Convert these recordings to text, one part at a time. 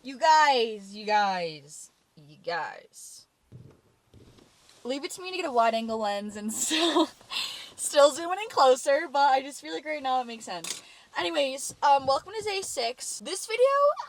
You guys. Leave it to me to get a wide angle lens and still zooming in closer, but I just feel like right now it makes sense. Anyways, welcome to day 6. This video,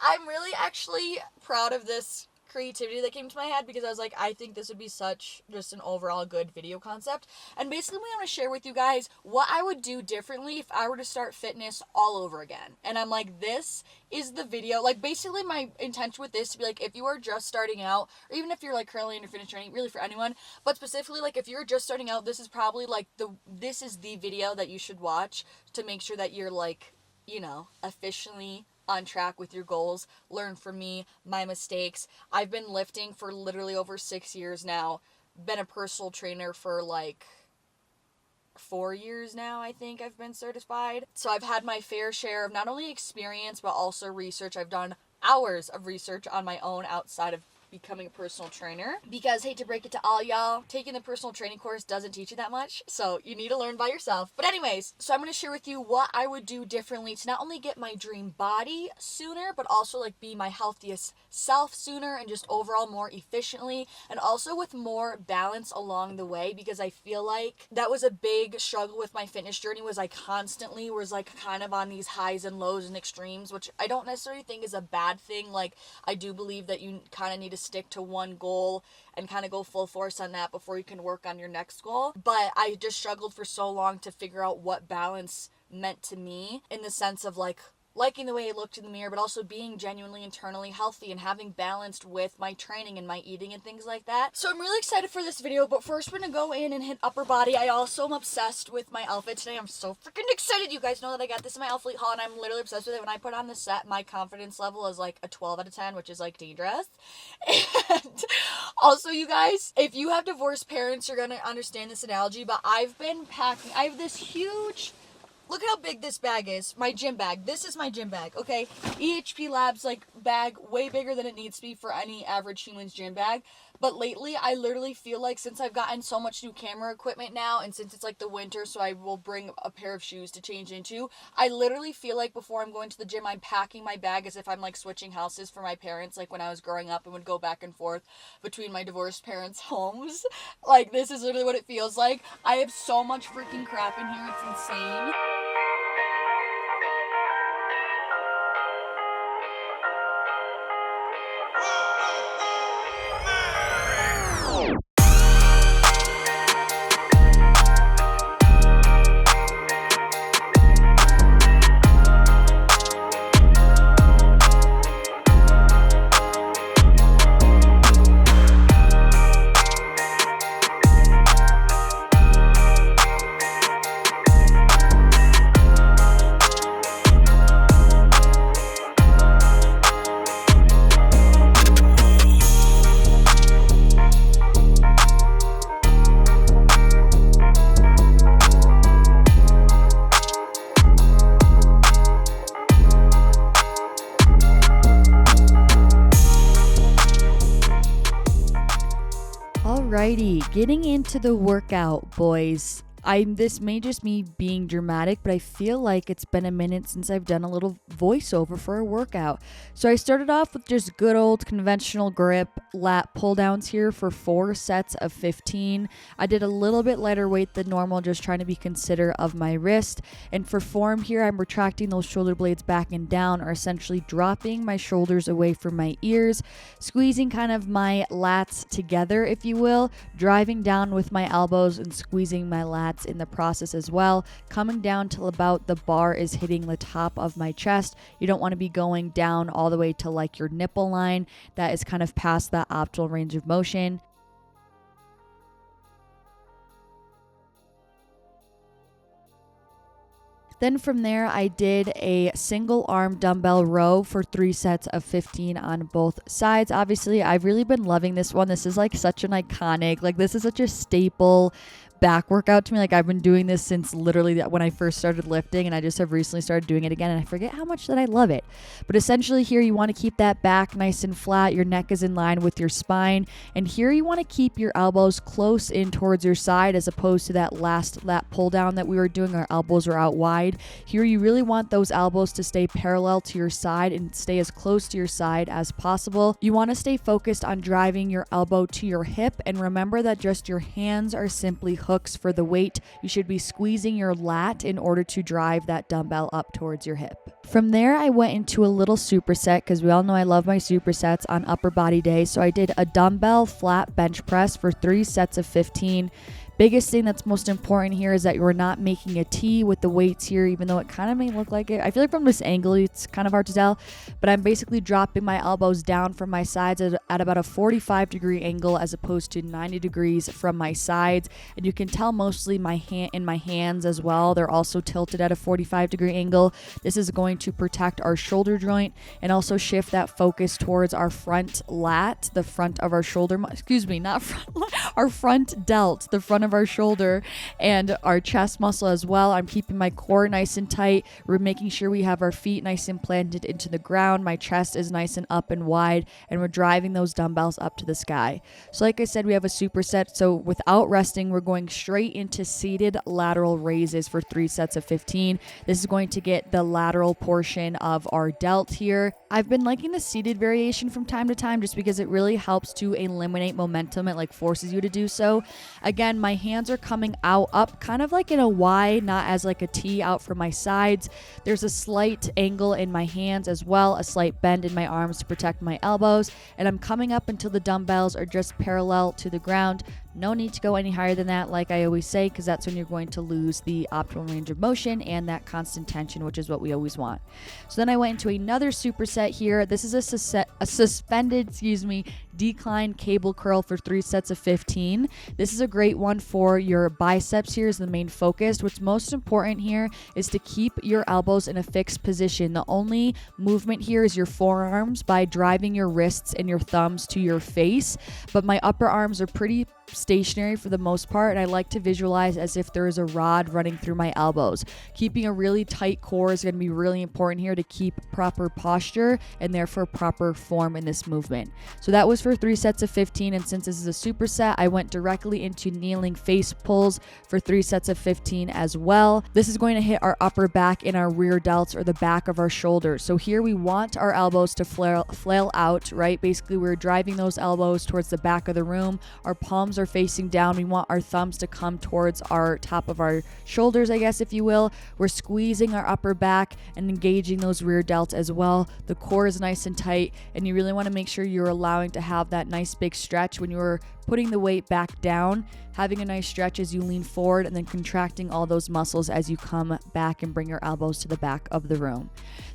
I'm really actually proud of this creativity that came to my head because I was like, I think this would be such just an overall good video concept. And basically I want to share with you guys what I would do differently if I were to start fitness all over again. And I'm like, this is the video. Like, basically my intention with this to be like, if you are just starting out, or even if you're like currently in your fitness journey, really for anyone, but specifically like if you're just starting out, this is probably like this is the video that you should watch to make sure that you're like, you know, officially on track with your goals. Learn from me, my mistakes. I've been lifting for literally over 6 years now. Been a personal trainer for like 4 years now, I think I've been certified. So I've had my fair share of not only experience, but also research. I've done hours of research on my own outside of becoming a personal trainer, because hate to break it to all y'all, taking the personal training course doesn't teach you that much, so you need to learn by yourself. But anyways, so I'm going to share with you what I would do differently to not only get my dream body sooner, but also like be my healthiest self sooner and just overall more efficiently, and also with more balance along the way, because I feel like that was a big struggle with my fitness journey, was I constantly was like kind of on these highs and lows and extremes, which I don't necessarily think is a bad thing. Like, I do believe that you kind of need to stick to one goal and kind of go full force on that before you can work on your next goal. But I just struggled for so long to figure out what balance meant to me, in the sense of like liking the way I looked in the mirror, but also being genuinely internally healthy and having balanced with my training and my eating and things like that. So I'm really excited for this video, but first we're gonna go in and hit upper body. I also am obsessed with my outfit today. I'm so freaking excited. You guys know that I got this in my outfit haul and I'm literally obsessed with it. When I put on the set, my confidence level is like a 12 out of 10, which is like dangerous. And also, you guys, if you have divorced parents, you're gonna understand this analogy, but I've been packing, I have this huge, look at how big this bag is. My gym bag. This is my gym bag, okay? EHPLABS, like, bag, way bigger than it needs to be for any average human's gym bag. But lately, I literally feel like, since I've gotten so much new camera equipment now, and since it's like the winter, so I will bring a pair of shoes to change into, I literally feel like before I'm going to the gym, I'm packing my bag as if I'm like switching houses for my parents, like when I was growing up and would go back and forth between my divorced parents' homes. Like, this is literally what it feels like. I have so much freaking crap in here, it's insane. Alrighty, getting into the workout, boys. This may just me being dramatic, but I feel like it's been a minute since I've done a little voiceover for a workout. So I started off with just good old conventional grip lat pull downs here for 4 sets of 15. I did a little bit lighter weight than normal, just trying to be considerate of my wrist. And for form here, I'm retracting those shoulder blades back and down, or essentially dropping my shoulders away from my ears, squeezing kind of my lats together, if you will, driving down with my elbows and squeezing my lats in the process as well, coming down till about the bar is hitting the top of my chest. You don't want to be going down all the way to like your nipple line. That is kind of past that optimal range of motion. Then from there, I did a single arm dumbbell row for 3 sets of 15 on both sides. Obviously, I've really been loving this one. This is like such an iconic, like this is such a staple back workout to me. Like, I've been doing this since literally when I first started lifting, and I just have recently started doing it again, and I forget how much that I love it. But essentially here you want to keep that back nice and flat. Your neck is in line with your spine, and here you want to keep your elbows close in towards your side as opposed to that last lat pull down that we were doing. Our elbows were out wide. Here you really want those elbows to stay parallel to your side and stay as close to your side as possible. You want to stay focused on driving your elbow to your hip, and remember that just your hands are simply hooks for the weight. You should be squeezing your lat in order to drive that dumbbell up towards your hip. From there, I went into a little superset because we all know I love my supersets on upper body days. So I did a dumbbell flat bench press for 3 sets of 15. Biggest thing that's most important here is that you're not making a T with the weights here, even though it kind of may look like it. I feel like from this angle, it's kind of hard to tell, but I'm basically dropping my elbows down from my sides at about a 45-degree angle as opposed to 90 degrees from my sides. And you can tell mostly my hands as well. They're also tilted at a 45-degree angle. This is going to protect our shoulder joint and also shift that focus towards our front lat, the front of our shoulder, not front, our front delt, the front of our shoulder, and our chest muscle as well. I'm keeping my core nice and tight. We're making sure we have our feet nice and planted into the ground. My chest is nice and up and wide, and we're driving those dumbbells up to the sky. So like I said, we have a superset. So without resting, we're going straight into seated lateral raises for 3 sets of 15. This is going to get the lateral portion of our delt here. I've been liking the seated variation from time to time just because it really helps to eliminate momentum. It like forces you to do so. Again, my hands are coming out up kind of like in a Y, not as like a T out from my sides. There's a slight angle in my hands as well, a slight bend in my arms to protect my elbows, and I'm coming up until the dumbbells are just parallel to the ground. No need to go any higher than that, like I always say, because that's when you're going to lose the optimal range of motion and that constant tension, which is what we always want. So then I went into another superset here. This is a suspended, decline cable curl for 3 sets of 15. This is a great one for your biceps. Here is the main focus. What's most important here is to keep your elbows in a fixed position. The only movement here is your forearms by driving your wrists and your thumbs to your face, but my upper arms are pretty stationary for the most part, and I like to visualize as if there is a rod running through my elbows. Keeping a really tight core is going to be really important here to keep proper posture and therefore proper form in this movement. So that was for 3 sets of 15, and since this is a superset, I went directly into kneeling face pulls for 3 sets of 15 as well. This is going to hit our upper back and our rear delts, or the back of our shoulders. So here we want our elbows to flail out, right? Basically, we're driving those elbows towards the back of the room. Our palms are facing down. We want our thumbs to come towards our top of our shoulders, I guess, if you will. We're squeezing our upper back and engaging those rear delts as well. The core is nice and tight, and you really want to make sure you're allowing to have that nice big stretch when you're putting the weight back down, having a nice stretch as you lean forward, and then contracting all those muscles as you come back and bring your elbows to the back of the room.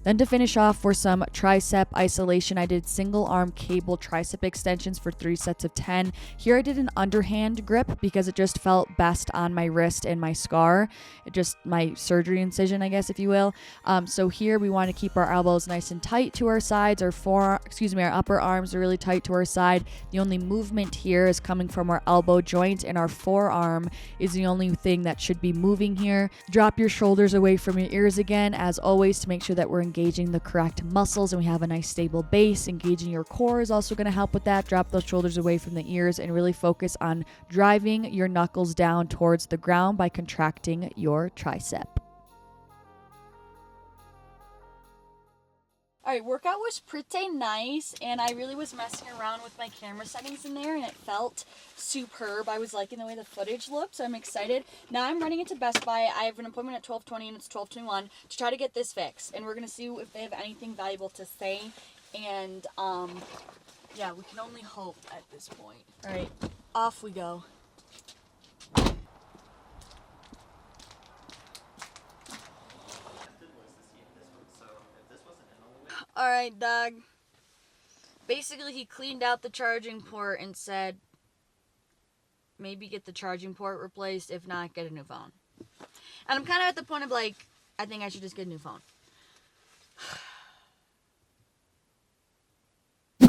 Then to finish off for some tricep isolation, I did single arm cable tricep extensions for 3 sets of 10. Here I did an underhand grip because it just felt best on my wrist and my scar, my surgery incision, I guess, if you will. So here we want to keep our elbows nice and tight to our sides. Our upper arms are really tight to our side. The only movement here is coming from our elbow joint, and our forearm is the only thing that should be moving here. Drop your shoulders away from your ears again, as always, to make sure that we're engaging the correct muscles and we have a nice stable base. Engaging your core is also going to help with that. Drop those shoulders away from the ears and really focus on driving your knuckles down towards the ground by contracting your tricep. Alright, workout was pretty nice, and I really was messing around with my camera settings in there, and it felt superb. I was liking the way the footage looked, so I'm excited. Now I'm running into Best Buy. I have an appointment at 12:20, and it's 12:21 to try to get this fixed, and we're going to see if they have anything valuable to say, and yeah, we can only hope at this point. Alright, off we go. Alright, Doug. Basically, he cleaned out the charging port and said, maybe get the charging port replaced. If not, get a new phone. And I'm kind of at the point of like, I think I should just get a new phone.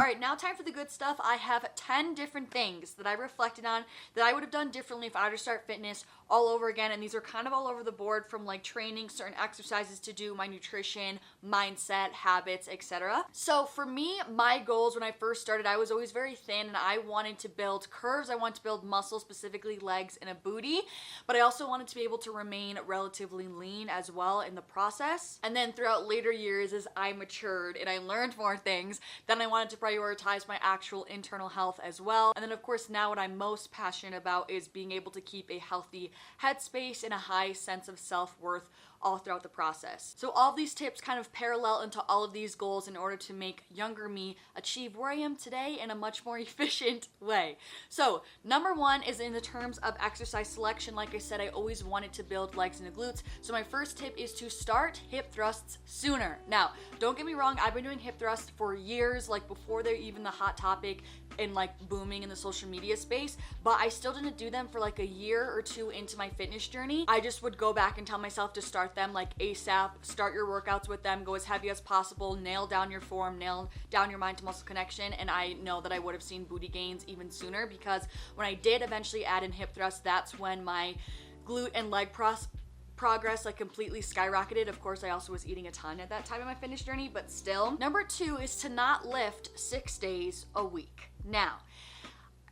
right, now time for the good stuff. I have 10 different things that I reflected on that I would have done differently if I were to start fitness all over again, and these are kind of all over the board, from like training, certain exercises to do, my nutrition, mindset, habits, etc. So for me, my goals when I first started, I was always very thin and I wanted to build curves. I wanted to build muscle, specifically legs and a booty, but I also wanted to be able to remain relatively lean as well in the process. And then throughout later years, as I matured and I learned more things, then I wanted to prioritize my actual internal health as well. And then of course now what I'm most passionate about is being able to keep a healthy headspace and a high sense of self-worth all throughout the process. So all of these tips kind of parallel into all of these goals in order to make younger me achieve where I am today in a much more efficient way. So number one is in the terms of exercise selection. Like I said, I always wanted to build legs and the glutes. So my first tip is to start hip thrusts sooner. Now, don't get me wrong, I've been doing hip thrusts for years, like before they're even the hot topic and like booming in the social media space, but I still didn't do them for like a year or two into my fitness journey. I just would go back and tell myself to start them like ASAP, start your workouts with them, go as heavy as possible, nail down your form, nail down your mind to muscle connection, and I know that I would have seen booty gains even sooner, because when I did eventually add in hip thrusts, that's when my glute and leg progress like completely skyrocketed. Of course, I also was eating a ton at that time in my fitness journey, but still. Number two is to not lift 6 days a week. Now,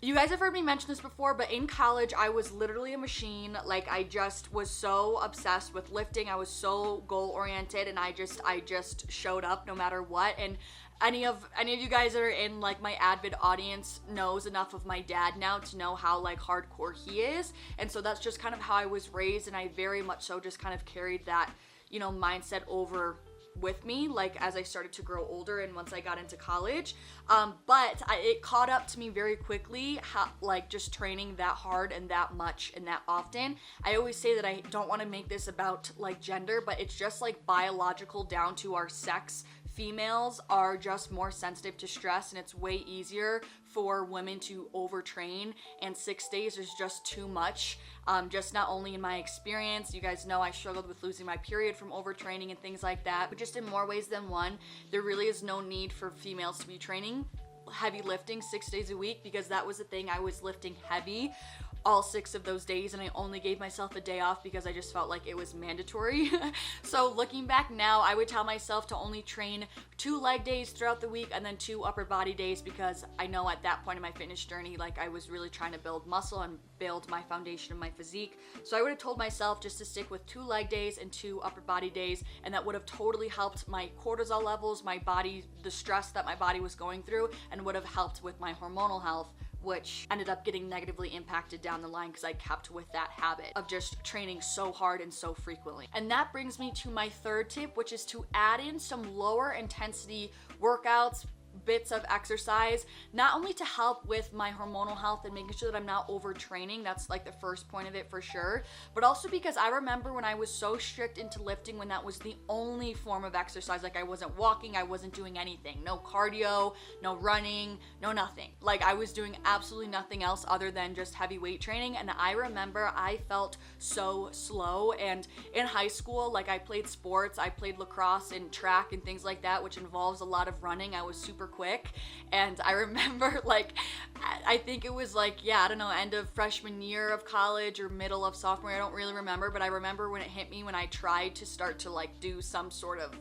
you guys have heard me mention this before, but in college, I was literally a machine. Like, I just was so obsessed with lifting. I was so goal-oriented, and I just showed up no matter what. And any of you guys that are in like my avid audience knows enough of my dad now to know how like hardcore he is. And so that's just kind of how I was raised, and I very much so just kind of carried that, you know, mindset over with me, like as I started to grow older and once I got into college. But it caught up to me very quickly, how, like just training that hard and that much and that often. I always say that I don't want to make this about like gender, but it's just like biological down to our sex. Females are just more sensitive to stress, and it's way easier for women to overtrain, and 6 days is just too much. Just not only in my experience, you guys know I struggled with losing my period from overtraining and things like that, but just in more ways than one, there really is no need for females to be training heavy lifting 6 days a week, because that was the thing. I was lifting heavy all 6 of those days, and I only gave myself a day off because I just felt like it was mandatory. So looking back now, I would tell myself to only train 2 leg days throughout the week and then 2 upper body days, because I know at that point in my fitness journey, like I was really trying to build muscle and build my foundation of my physique. So I would have told myself just to stick with 2 leg days and 2 upper body days, and that would have totally helped my cortisol levels, my body, the stress that my body was going through, and would have helped with my hormonal health, which ended up getting negatively impacted down the line because I kept with that habit of just training so hard and so frequently. And that brings me to my third tip, which is to add in some lower intensity workouts, bits of exercise, not only to help with my hormonal health and making sure that I'm not overtraining, that's like the first point of it for sure, but also because I remember when I was so strict into lifting, when that was the only form of exercise, like I wasn't walking, I wasn't doing anything, no cardio, no running, no nothing. Like I was doing absolutely nothing else other than just heavy weight training. And I remember I felt so slow. And in high school, like I played sports, I played lacrosse and track and things like that, which involves a lot of running. I was super quick, and I remember like I think it was like, yeah, I don't know, end of freshman year of college or middle of sophomore, I don't really remember, but I remember when it hit me when I tried to start to like do some sort of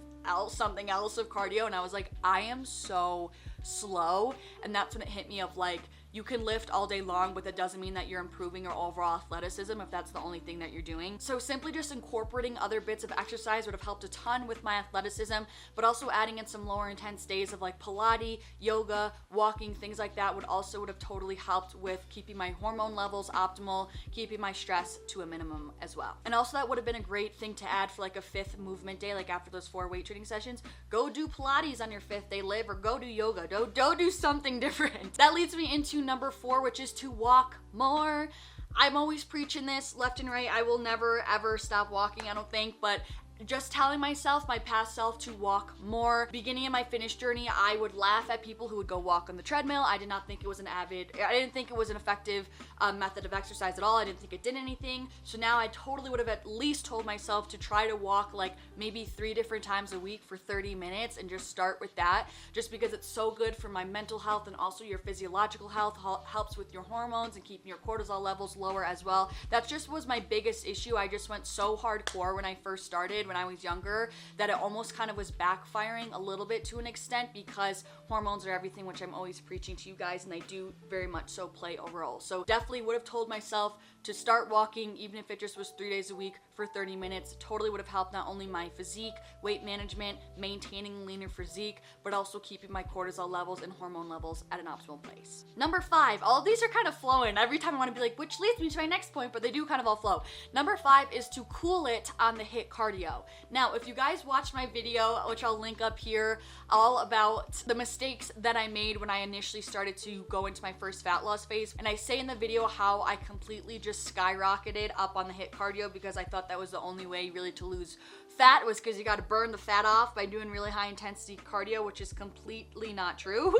something else of cardio, and I was like, I am so slow. And that's when it hit me of like, you can lift all day long, but that doesn't mean that you're improving your overall athleticism if that's the only thing that you're doing. So simply just incorporating other bits of exercise would have helped a ton with my athleticism, but also adding in some lower intense days of like Pilates, yoga, walking, things like that would have totally helped with keeping my hormone levels optimal, keeping my stress to a minimum as well. And also that would have been a great thing to add for like a 5th movement day, like after those 4 weight training sessions, go do Pilates on your 5th day live, or go do yoga, go do something different. That leads me into number 4, which is to walk more. I'm always preaching this left and right. I will never ever stop walking, I don't think, but just telling myself, my past self, to walk more. Beginning of my fitness journey, I would laugh at people who would go walk on the treadmill. I did not think it was I didn't think it was an effective method of exercise at all. I didn't think it did anything. So now I totally would have at least told myself to try to walk like maybe 3 different times a week for 30 minutes and just start with that, just because it's so good for my mental health and also your physiological health, helps with your hormones and keeping your cortisol levels lower as well. That just was my biggest issue. I just went so hardcore when I first started, when I was younger, that it almost kind of was backfiring a little bit to an extent, because hormones are everything, which I'm always preaching to you guys, and they do very much so play a role. So definitely would have told myself to start walking, even if it just was 3 days a week for 30 minutes. Totally would have helped not only my physique, weight management, maintaining leaner physique, but also keeping my cortisol levels and hormone levels at an optimal place. Number 5, all of these are kind of flowing. Every time I want to be like, which leads me to my next point, but they do kind of all flow. Number 5 is to cool it on the HIIT cardio. Now, if you guys watched my video, which I'll link up here, all about the mistakes that I made when I initially started to go into my first fat loss phase, and I say in the video how I completely just skyrocketed up on the HIIT cardio because I thought that was the only way really to lose fat, was because you got to burn the fat off by doing really high intensity cardio, which is completely not true.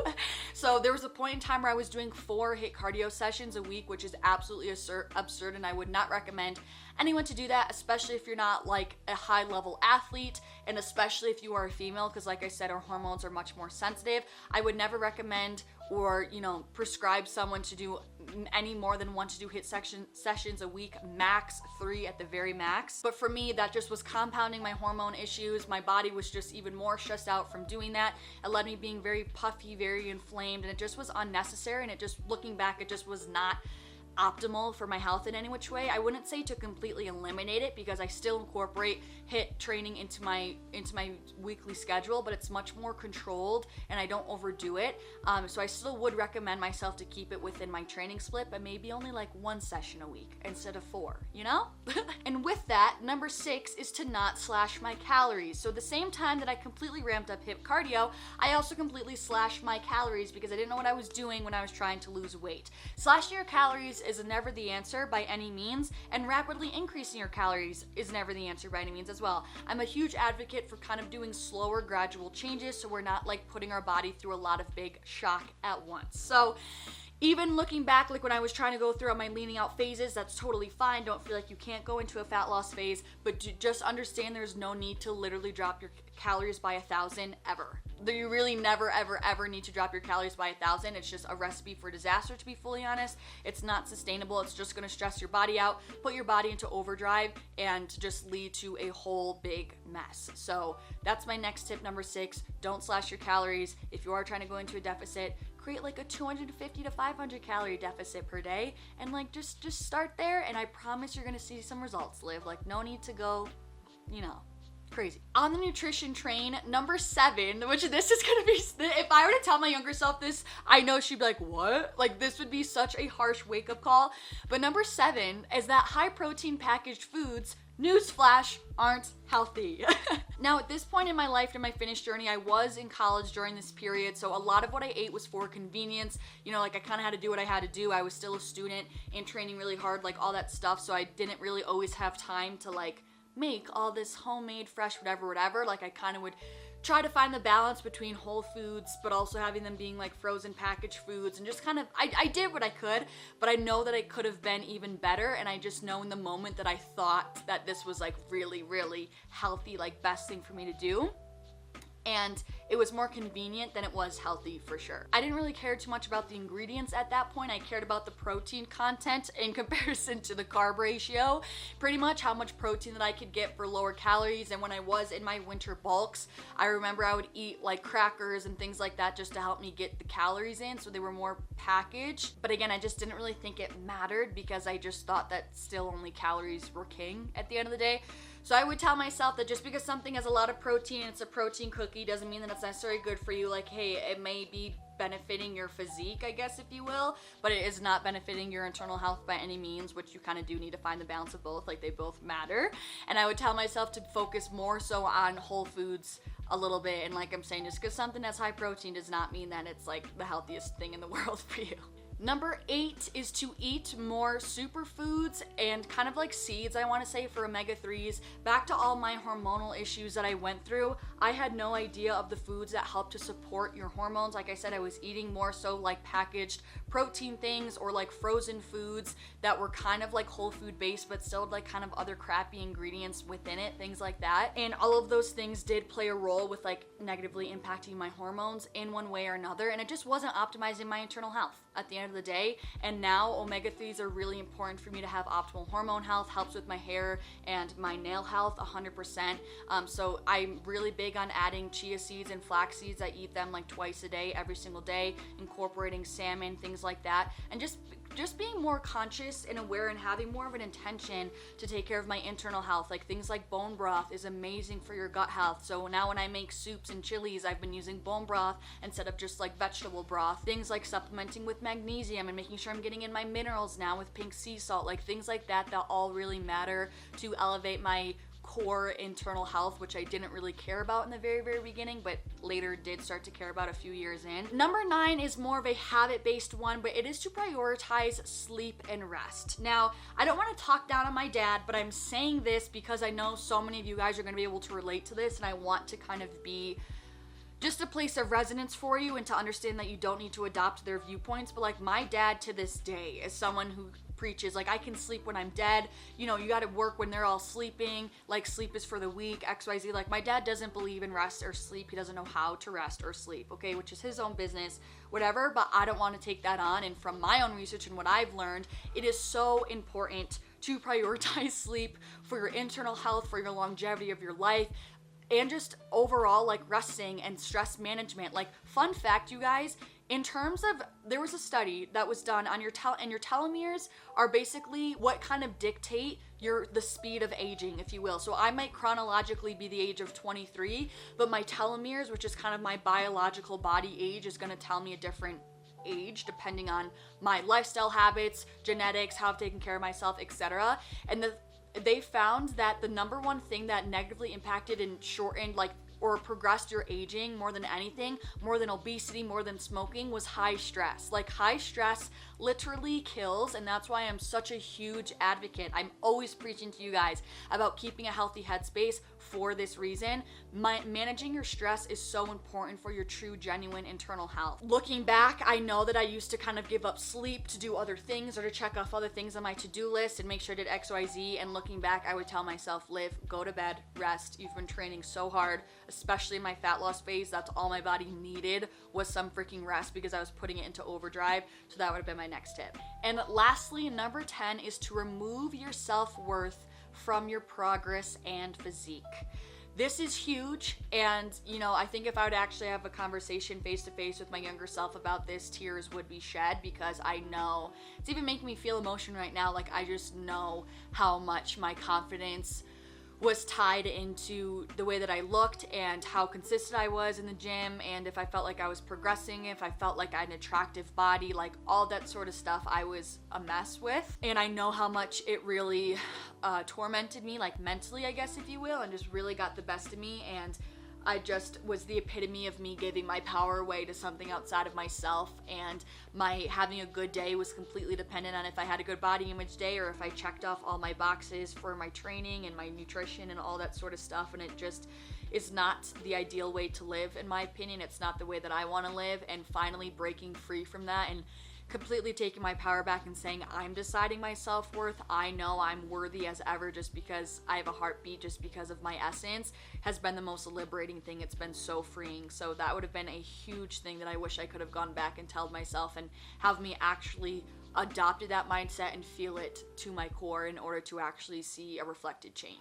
So there was a point in time where I was doing 4 HIIT cardio sessions a week, which is absolutely absurd, and I would not recommend anyone to do that, especially if you're not like a high level athlete, and especially if you are a female, because like I said, our hormones are much more sensitive. I would never recommend or, you know, prescribe someone to do any more than 1 to 2 HIIT sessions a week, max 3 at the very max. But for me, that just was compounding my hormone issues. My body was just even more stressed out from doing that. It led me being very puffy, very inflamed, and it just was unnecessary, and it just, looking back, it just was not optimal for my health in any which way. I wouldn't say to completely eliminate it, because I still incorporate HIIT training into my weekly schedule, but it's much more controlled and I don't overdo it. So I still would recommend myself to keep it within my training split, but maybe only like 1 session a week instead of 4, you know? And with that, number 6 is to not slash my calories. So the same time that I completely ramped up HIIT cardio, I also completely slashed my calories because I didn't know what I was doing when I was trying to lose weight. Slashing your calories is never the answer by any means, and rapidly increasing your calories is never the answer by any means as well. I'm a huge advocate for kind of doing slower, gradual changes, so we're not like putting our body through a lot of big shock at once. So even looking back, like when I was trying to go through my leaning out phases, that's totally fine. Don't feel like you can't go into a fat loss phase, but just understand there's no need to literally drop your calories by 1,000 ever. You really never, ever, ever need to drop your calories by 1,000. It's just a recipe for disaster, to be fully honest. It's not sustainable. It's just gonna stress your body out, put your body into overdrive, and just lead to a whole big mess. So that's my next tip, number 6. Don't slash your calories. If you are trying to go into a deficit, create like a 250 to 500 calorie deficit per day, and like just start there, and I promise you're gonna see some results, Liv. Like, no need to go, you know, crazy. On the nutrition train, number 7, which this is gonna be, if I were to tell my younger self this, I know she'd be like, what? Like, this would be such a harsh wake-up call. But number 7 is that high protein packaged foods, newsflash, aren't healthy. Now, at this point in my life, in my fitness journey, I was in college during this period, so a lot of what I ate was for convenience. You know, like, I kind of had to do what I had to do. I was still a student and training really hard, like all that stuff, so I didn't really always have time to like make all this homemade, fresh, whatever. Like, I kind of would try to find the balance between whole foods, but also having them being like frozen packaged foods, and just kind of, I did what I could, but I know that it could have been even better, and I just know in the moment that I thought that this was like really, really healthy, like best thing for me to do. And it was more convenient than it was healthy, for sure. I didn't really care too much about the ingredients at that point. I cared about the protein content in comparison to the carb ratio. Pretty much how much protein that I could get for lower calories. And when I was in my winter bulks, I remember I would eat like crackers and things like that just to help me get the calories in, so they were more packaged. But again, I just didn't really think it mattered, because I just thought that still only calories were king at the end of the day. So I would tell myself that just because something has a lot of protein, it's a protein cookie, doesn't mean that it's necessarily good for you. Like, hey, it may be benefiting your physique, I guess, if you will, but it is not benefiting your internal health by any means, which you kind of do need to find the balance of both. Like, they both matter. And I would tell myself to focus more so on whole foods a little bit. And like I'm saying, just because something that's high protein does not mean that it's like the healthiest thing in the world for you. Number 8 is to eat more superfoods and kind of like seeds, I want to say, for omega-3s. Back to all my hormonal issues that I went through, I had no idea of the foods that help to support your hormones. Like I said, I was eating more so like packaged protein things or like frozen foods that were kind of like whole food based but still like kind of other crappy ingredients within it, things like that. And all of those things did play a role with like negatively impacting my hormones in one way or another, and it just wasn't optimizing my internal health at the end of the day. And now omega-3s are really important for me to have optimal hormone health, helps with my hair and my nail health 100%. So I'm really big on adding chia seeds and flax seeds. I eat them like twice a day, every single day, incorporating salmon, things like that, and just being more conscious and aware and having more of an intention to take care of my internal health. Like things like bone broth is amazing for your gut health. So now when I make soups and chilies, I've been using bone broth instead of just like vegetable broth. Things like supplementing with magnesium and making sure I'm getting in my minerals now with pink sea salt, like things like that all really matter to elevate my core internal health, which I didn't really care about in the very beginning, but later did start to care about a few years in. Number 9 is more of a habit-based one, but it is to prioritize sleep and rest. Now, I don't want to talk down on my dad, but I'm saying this because I know so many of you guys are going to be able to relate to this, and I want to kind of be just a place of resonance for you and to understand that you don't need to adopt their viewpoints. But like my dad to this day is someone who preaches like I can sleep when I'm dead, you know, you got to work when they're all sleeping, like sleep is for the weak, XYZ. Like my dad doesn't believe in rest or sleep. He doesn't know how to rest or sleep, okay, which is his own business, whatever, but I don't want to take that on. And from my own research and what I've learned, it is so important to prioritize sleep for your internal health, for your longevity of your life, and just overall like resting and stress management. Like fun fact, you guys, in terms of, there was a study that was done on your telomeres are basically what kind of dictate the speed of aging, if you will. So I might chronologically be the age of 23, but my telomeres, which is kind of my biological body age, is going to tell me a different age depending on my lifestyle habits, genetics, how I've taken care of myself, etc. And they found that the number one thing that negatively impacted and shortened or progressed your aging more than anything, more than obesity, more than smoking, was high stress. Like high stress literally kills, and that's why I'm such a huge advocate. I'm always preaching to you guys about keeping a healthy headspace for this reason. Managing your stress is so important for your true, genuine internal health. Looking back, I know that I used to kind of give up sleep to do other things or to check off other things on my to-do list and make sure I did XYZ, and looking back, I would tell myself, Liv, go to bed, rest. You've been training so hard, especially in my fat loss phase. That's all my body needed was some freaking rest because I was putting it into overdrive. So that would have been my next tip. And lastly, number 10 is to remove your self-worth from your progress and physique. This is huge, and you know, I think if I would actually have a conversation face to face with my younger self about this, tears would be shed, because I know it's even making me feel emotion right now. Like I just know how much my confidence was tied into the way that I looked and how consistent I was in the gym, and if I felt like I was progressing, if I felt like I had an attractive body, like all that sort of stuff I was a mess with. And I know how much it really tormented me, like mentally, I guess, if you will, and just really got the best of me. And I just was the epitome of me giving my power away to something outside of myself, and my having a good day was completely dependent on if I had a good body image day or if I checked off all my boxes for my training and my nutrition and all that sort of stuff. And it just is not the ideal way to live, in my opinion. It's not the way that I want to live, and finally breaking free from that and completely taking my power back and saying I'm deciding my self-worth. I know I'm worthy as ever just because I have a heartbeat, just because of my essence, has been the most liberating thing. It's been so freeing. So that would have been a huge thing that I wish I could have gone back and told myself and have me actually adopted that mindset and feel it to my core in order to actually see a reflected change.